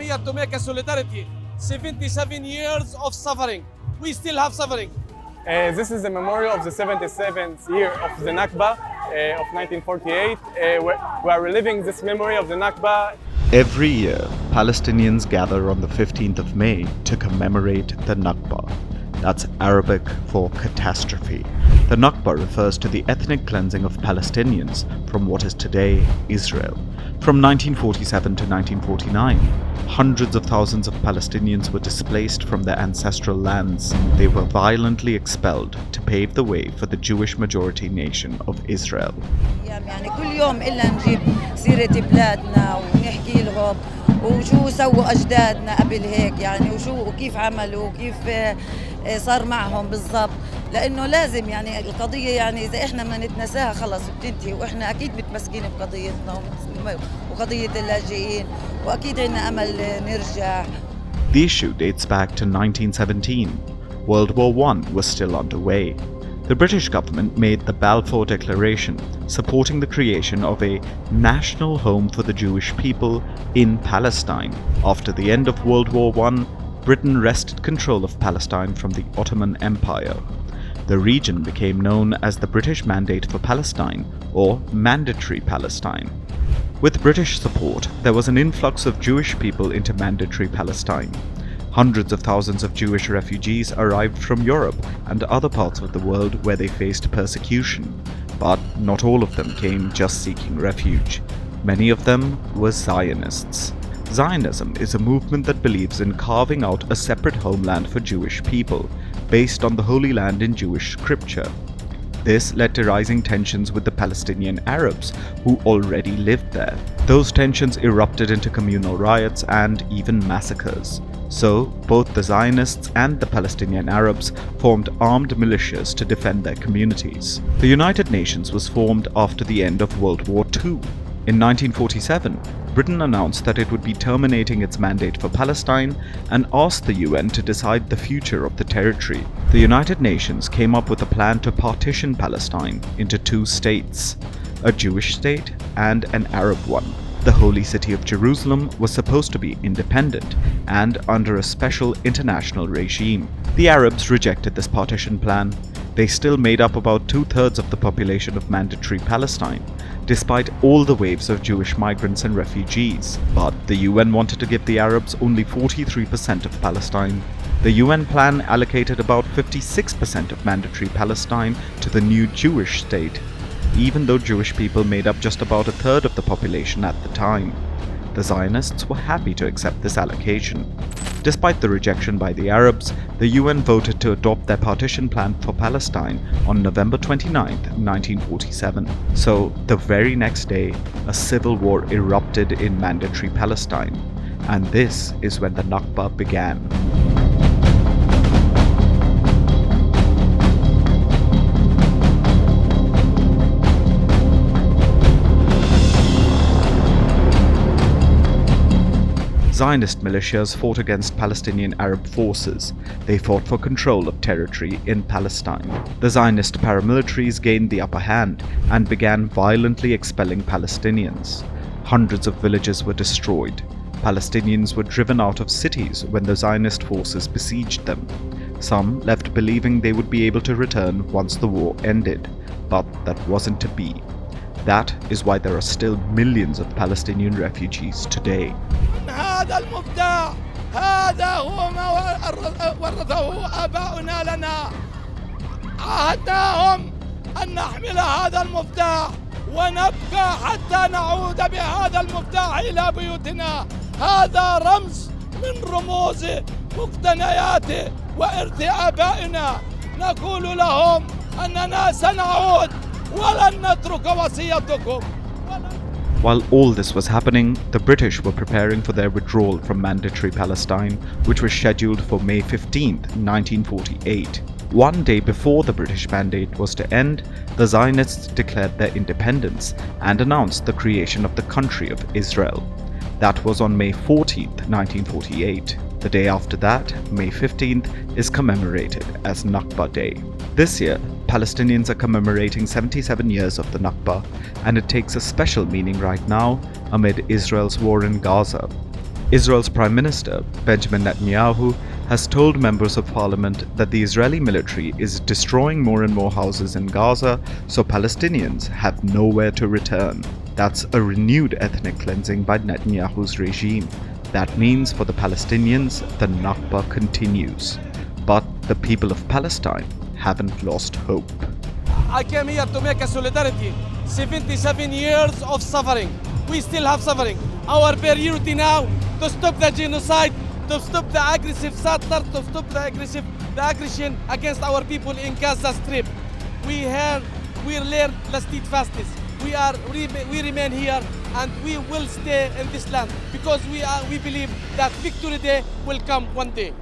here to make a solidarity. 77 years of suffering. We still have suffering. This is the memorial of the 77th year of the Nakba of 1948. We are reliving this memory of the Nakba. Every year, Palestinians gather on the 15th of May to commemorate the Nakba. That's Arabic for catastrophe. The Nakba refers to the ethnic cleansing of Palestinians from what is today Israel. From 1947 to 1949, hundreds of thousands of Palestinians were displaced from their ancestral lands. They were violently expelled to pave the way for the Jewish majority nation of Israel. يعني كل يوم إلا نجيب سيرة بلادنا ونحكي لهم وشو سووا أجدادنا قبل هيك يعني وكيف عملوا وكيف صار معهم بالضبط لأنه لازم يعني القضية يعني إذا إحنا ما نتنساها خلص بتنتهي وإحنا أكيد متمسكين بقضيتنا وقضية اللاجئين وأكيد عنا أمل نرجع. The issue dates back to 1917. World War I was still underway. The British government made the Balfour Declaration, supporting the creation of a national home for the Jewish people in Palestine. After the end of World War I, Britain wrested control of Palestine from the Ottoman Empire. The region became known as the British Mandate for Palestine, or Mandatory Palestine. With British support, there was an influx of Jewish people into Mandatory Palestine. Hundreds of thousands of Jewish refugees arrived from Europe and other parts of the world where they faced persecution. But not all of them came just seeking refuge. Many of them were Zionists. Zionism is a movement that believes in carving out a separate homeland for Jewish people, based on the Holy Land in Jewish scripture. This led to rising tensions with the Palestinian Arabs, who already lived there. Those tensions erupted into communal riots and even massacres. So, both the Zionists and the Palestinian Arabs formed armed militias to defend their communities. The United Nations was formed after the end of World War II. In 1947, Britain announced that it would be terminating its mandate for Palestine and asked the UN to decide the future of the territory. The United Nations came up with a plan to partition Palestine into two states, a Jewish state and an Arab one. The holy city of Jerusalem was supposed to be independent and under a special international regime. The Arabs rejected this partition plan. They still made up about 2/3 of the population of Mandatory Palestine, despite all the waves of Jewish migrants and refugees. But the UN wanted to give the Arabs only 43% of Palestine. The UN plan allocated about 56% of Mandatory Palestine to the new Jewish state, even though Jewish people made up just about 1/3 of the population at the time. The Zionists were happy to accept this allocation. Despite the rejection by the Arabs, the UN voted to adopt their partition plan for Palestine on November 29, 1947. So, the very next day, a civil war erupted in Mandatory Palestine. And this is when the Nakba began. Zionist militias fought against Palestinian Arab forces. They fought for control of territory in Palestine. The Zionist paramilitaries gained the upper hand and began violently expelling Palestinians. Hundreds of villages were destroyed. Palestinians were driven out of cities when the Zionist forces besieged them. Some left believing they would be able to return once the war ended, but that wasn't to be. That is why there are still millions of Palestinian refugees today. هذا المبدع هذا هو ما ورثه آباؤنا لنا عاهدناهم أن نحمل هذا المبدع ونبقى حتى نعود بهذا المبدع إلى بيوتنا. هذا رمز من رموز مقتنيات وإرث آبائنا. نقول لهم أننا سنعود ولن نترك وصيتكم. While all this was happening, the British were preparing for their withdrawal from Mandatory Palestine, which was scheduled for May 15, 1948. One day before the British mandate was to end, the Zionists declared their independence and announced the creation of the country of Israel. That was on May 14, 1948. The day after that, May 15th, is commemorated as Nakba Day. This year, Palestinians are commemorating 77 years of the Nakba, and it takes a special meaning right now amid Israel's war in Gaza. Israel's Prime Minister, Benjamin Netanyahu, has told members of parliament that the Israeli military is destroying more and more houses in Gaza, so Palestinians have nowhere to return. That's a renewed ethnic cleansing by Netanyahu's regime. That means for the Palestinians, the Nakba continues. But the people of Palestine haven't lost hope. I came here to make a solidarity. 77 years of suffering. We still have suffering. Our priority now to stop the genocide, to stop the aggressive settler, to stop the aggression against our people in Gaza Strip. We learn the steadfastness. We remain here and we will stay in this land because we believe that victory day will come one day.